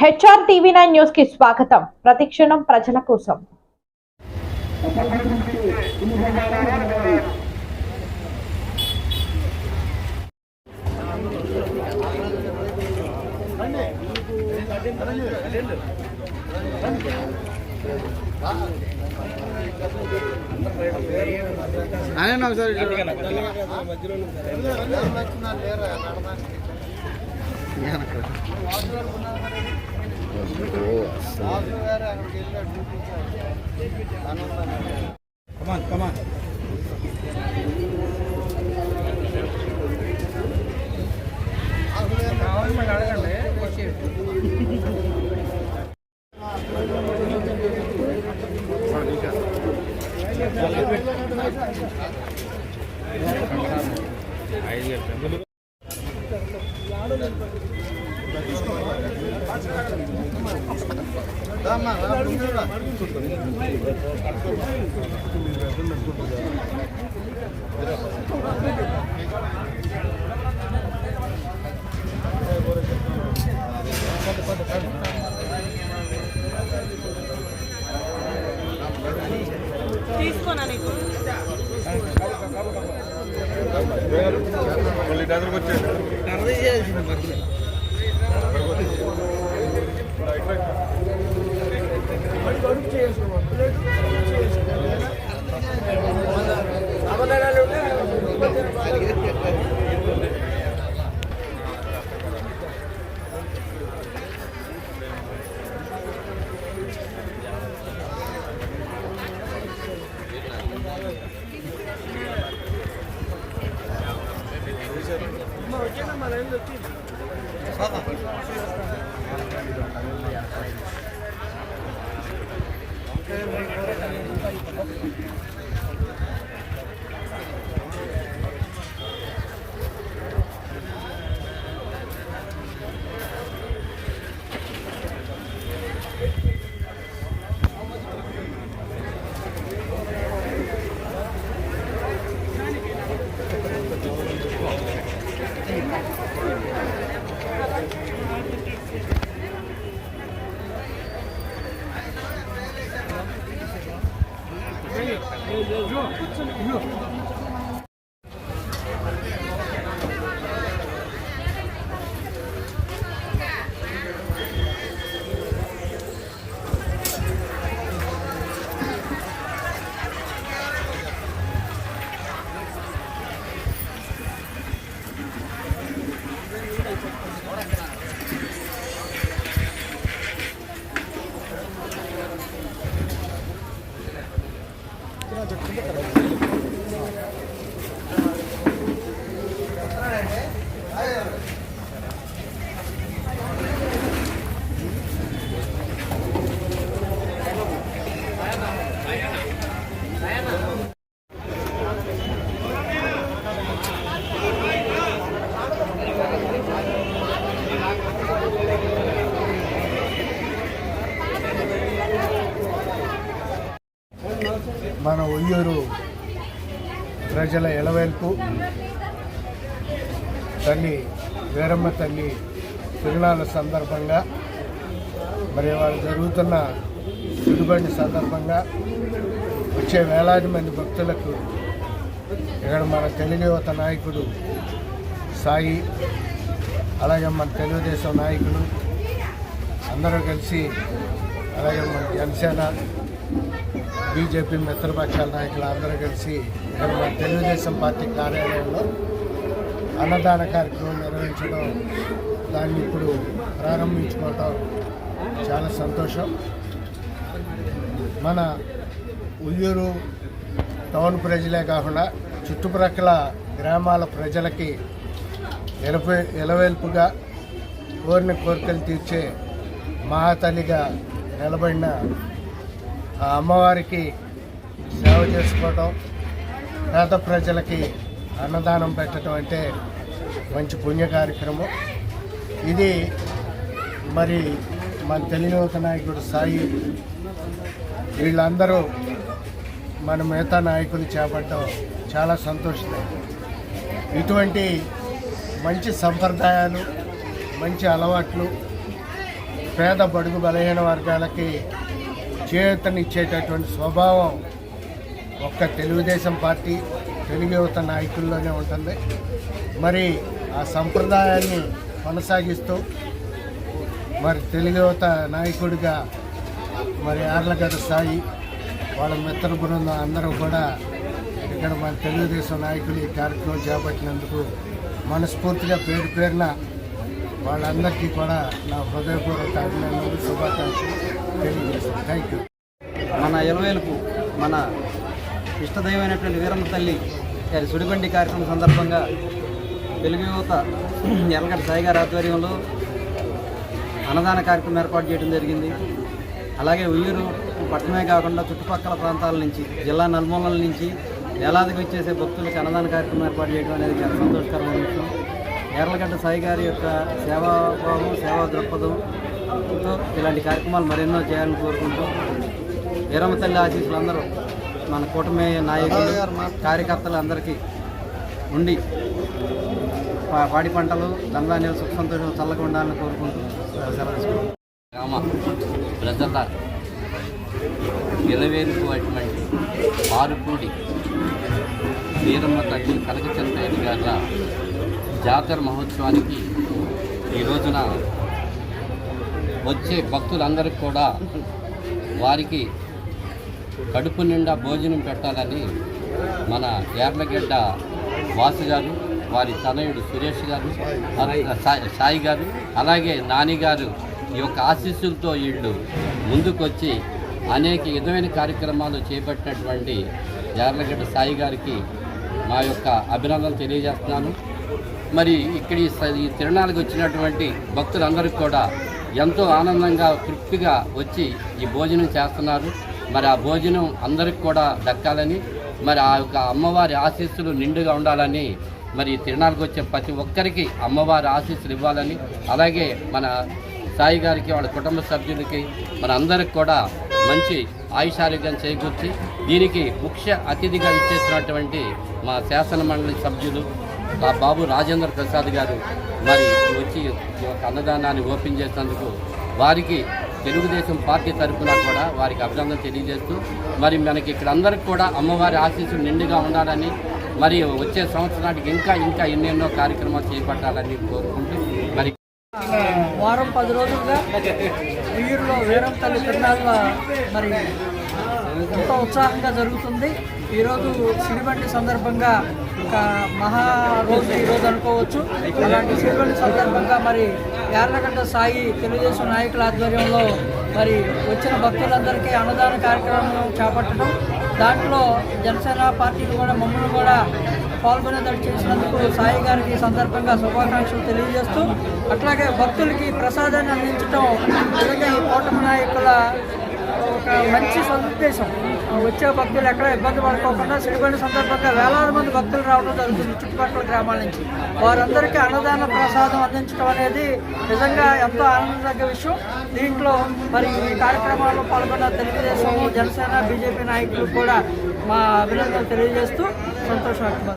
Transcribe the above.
HR-TV9 news కి స్వాగతం. ప్రతిక్షణం ప్రజల కోసం. Come on. తీసుకోనా నీకు మళ్ళీ దగ్గరకు వచ్చేది అర్థం చేయాల్సింది మధ్యలో మన ఉయ్యూరు ప్రజల ఎలవేల్పు తల్లి వీరమ్మ తల్లి తిరునాళ్ళ సందర్భంగా మరి వాళ్ళు జరుగుతున్న తిరుగుబండి సందర్భంగా వచ్చే వేలాది మంది భక్తులకు ఇక్కడ మన తెలుగు యువత నాయకుడు సాయి, అలాగే మన తెలుగుదేశం నాయకులు అందరూ కలిసి, అలాగే మన జనసేన బీజేపీ మిత్రపక్షాల నాయకులు అందరూ కలిసి ఇక్కడ మన తెలుగుదేశం పార్టీ కార్యాలయంలో అన్నదాన కార్యక్రమం నిర్వహించడం, దాన్ని ఇప్పుడు ప్రారంభించుకోవటం చాలా సంతోషం. మన ఉయ్యూరు టౌన్ ప్రజలే కాకుండా చుట్టుప్రక్కల గ్రామాల ప్రజలకి ఎలవేల్పుగా కోరిన కోరికలు తీర్చే మహాతల్లిగా నిలబడిన ఆ అమ్మవారికి సేవ చేసుకోవటం, పేద ప్రజలకి అన్నదానం పెట్టడం అంటే మంచి పుణ్య కార్యక్రమం. ఇది మరి మన తెలుగు యువత నాయకుడు సాయి వీళ్ళందరూ మన మిగతా నాయకులు చేపట్టడం చాలా సంతోషదాయకం. ఇటువంటి మంచి సంప్రదాయాలు, మంచి అలవాట్లు పేద బడుగు బలహీన వర్గాలకి చేయూతనిచ్చేటటువంటి స్వభావం ఒక్క తెలుగుదేశం పార్టీ తెలుగు యువత నాయకుల్లోనే ఉంటుంది. మరి ఆ సంప్రదాయాన్ని కొనసాగిస్తూ మరి తెలుగు యువత నాయకుడిగా మరి యార్లగడ్డ సాయి వాళ్ళ మిత్ర బృందం అందరూ కూడా ఇక్కడ మన తెలుగుదేశం నాయకులు ఈ కార్యక్రమం చేపట్టినందుకు మనస్ఫూర్తిగా పేరు పేరున వాళ్ళందరికీ కూడా నా హృదయపూర్వక అభినందనలు శుభాకాంక్షలు తెలియజేస్తాను. Thank you. మన ఎలవేలుపు మన ఇష్టదైవమైనటువంటి వీరమ్మ తల్లి గారి సుడిబండి కార్యక్రమం సందర్భంగా తెలుగు యువత యార్లగడ్డ సాయి గారి ఆధ్వర్యంలో అన్నదాన కార్యక్రమం ఏర్పాటు చేయడం జరిగింది. అలాగే ఉయ్యూరు పట్టణమే కాకుండా చుట్టుపక్కల ప్రాంతాల నుంచి జిల్లా నలుమూలల నుంచి వేలాదికి వచ్చేసే భక్తులకి అన్నదాన కార్యక్రమం ఏర్పాటు చేయడం అనేది చాలా సంతోషకరమైన విషయం. యార్లగడ్డ సాయి గారి యొక్క సేవాభావం సేవా దృక్పథంతో ఇలాంటి కార్యక్రమాలు మరెన్నో చేయాలని కోరుకుంటూ వీరమ్మ తల్లి ఆశీస్సులు అందరూ మన కూటమి నాయకులు కార్యకర్తలు అందరికీ ఉండి పాడి పంటలు దందాన్యాలు సుఖ సంతోషం చల్లగా ఉండాలని కోరుకుంటూ సెలవు. గ్రామ ప్రజల నిలవేరుకు అటువంటి మారుపూడి వీరమ్మ తల్లి కనకచంద్రయ్య గారి జాతర మహోత్సవానికి ఈ రోజున వచ్చే భక్తులందరికీ కూడా వారికి కడుపు నిండా భోజనం పెట్టాలని మన యార్లగడ్డ వాసు గారు వారి తనయుడు సురేష్ గారు సాయి గారు అలాగే నాని గారు ఈ యొక్క ఆశీస్సులతో వీళ్ళు ముందుకొచ్చి అనేక విధమైన కార్యక్రమాలు చేపట్టినటువంటి యార్లగడ్డ సాయి గారికి మా యొక్క అభినందనలు తెలియజేస్తున్నాను. మరి ఇక్కడ ఈ తిరునాళ్ళకి వచ్చినటువంటి భక్తులందరికీ కూడా ఎంతో ఆనందంగా తృప్తిగా వచ్చి ఈ భోజనం చేస్తున్నారు. మరి ఆ భోజనం అందరికి కూడా దక్కాలని మరి ఆ యొక్క అమ్మవారి ఆశీస్సులు నిండుగా ఉండాలని మరి తిరునాళ్ళకి వచ్చే ప్రతి ఒక్కరికి అమ్మవారి ఆశీస్సులు ఇవ్వాలని అలాగే మన సాయి గారికి వాళ్ళ కుటుంబ సభ్యులకి మన అందరికి కూడా మంచి ఆయుషారోగ్యం చేకూర్చి దీనికి ముఖ్య అతిథిగా ఇచ్చేసినటువంటి మా శాసన మండలి సభ్యులు బాబు రాజేంద్ర ప్రసాద్ గారు మరి వచ్చి ఈ యొక్క అన్నదానాన్ని ఓపెన్ చేసినందుకు వారికి తెలుగుదేశం పార్టీ తరఫున కూడా వారికి అభినందన తెలియజేస్తూ మరి మనకి ఇక్కడ అందరికి కూడా అమ్మవారి ఆశీస్సులు నిండుగా ఉండాలని మరి వచ్చే సంవత్సరానికి ఇంకా ఎన్నెన్నో కార్యక్రమాలు చేపట్టాలని కోరుకుంటూ మరి వారం 10 రోజులుగా ఉయ్యూరులో వీరమ్మ తల్లి తిరునాళ్ళ మరి ఎంతో ఉత్సాహంగా జరుగుతుంది. ఈరోజు సిరిబండి సందర్భంగా ఒక మహా రోజు ఈరోజు అనుకోవచ్చు. అలాంటి సిరిబండి సందర్భంగా మరి యార్లగడ్డ సాయి తెలుగుదేశం నాయకుల ఆధ్వర్యంలో మరి వచ్చిన భక్తులందరికీ అన్నదాన కార్యక్రమం చేపట్టడం, దాంట్లో జనసేన పార్టీకి కూడా మమ్మల్ని కూడా పాల్గొనేటట్టు చేసినందుకు సాయి గారికి ఈ సందర్భంగా శుభాకాంక్షలు తెలియజేస్తూ అట్లాగే భక్తులకి ప్రసాదాన్ని అందించడం నిజంగా ఈ కూటమి నాయకుల ఒక మంచి సదుద్దేశం. వచ్చే భక్తులు ఎక్కడ ఇబ్బంది పడుకోకుండా సిరిబండి సందర్భంగా వేలాది మంది భక్తులు రావడం జరుగుతుంది చుట్టుపక్కల గ్రామాల నుంచి. వారందరికీ అన్నదాన ప్రసాదం అందించడం అనేది నిజంగా ఎంతో ఆనందదగ్గ విషయం. దీంట్లో మరి ఈ కార్యక్రమాల్లో పాల్గొన్న తెలుగుదేశం జనసేన బీజేపీ నాయకులు కూడా మా అభినందనలు తెలియజేస్తూ సంతోషం.